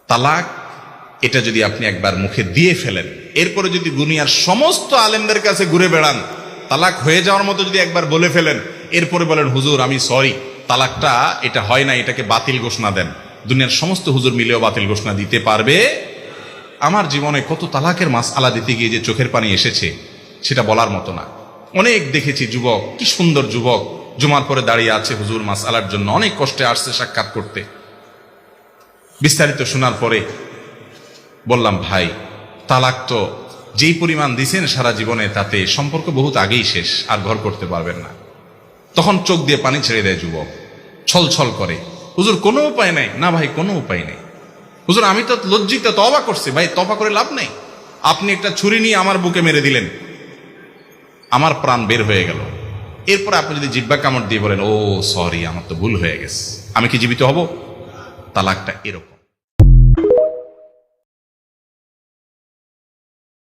তালাক এটা যদি আপনি একবার মুখে দিয়ে ফেলেন, এরপরে যদি দুনিয়ার সমস্ত আলেমদের কাছে ঘুরে বেড়ান, তালাক হয়ে যাওয়ার মতো যদি একবার বলে ফেলেন, এরপরে বলেন হুজুর আমি সরি, তালাকটা এটা হয় না, এটাকে বাতিল ঘোষণা দেন, দুনিয়ার সমস্ত হুজুর মিলেও বাতিল ঘোষণা দিতে পারবে? আমার জীবনে কত তালাকের মাসআলা দিতে গিয়ে যে চোখের পানি এসেছে সেটা বলার মতো না। অনেক দেখেছি যুবক, কি সুন্দর যুবক, জুমার পরে দাঁড়িয়ে আছে হুজুর মাসআলার জন্য, অনেক কষ্টে আসছে সাক্ষাৎ করতে। বিস্তারিত শোনার পরে বললাম, ভাই তালাক তো যেই পরিমাণ দিছেন সারা জীবনে, তাতে সম্পর্ক বহুত আগেই শেষ, আর ঘর করতে পারবেন না। তখন চোখ দিয়ে পানি ছেড়ে দেয় যুবক, ছল ছল করে, হুজুর কোনো উপায় নাই? না ভাই কোনো উপায় নেই। হুজুর আমি তো লজ্জিত, তওবা করছি। ভাই তওবা করে লাভ নেই, আপনি একটা ছুরি নিয়ে আমার বুকে মেরে দিলেন, আমার প্রাণ বের হয়ে গেল। এরপর আপনি যদি জিহ্বা কামড় দিয়ে বলেন ও সরি আমার তো ভুল হয়ে গেছে, আমি কি জীবিত হব? তালাকটা এরকম।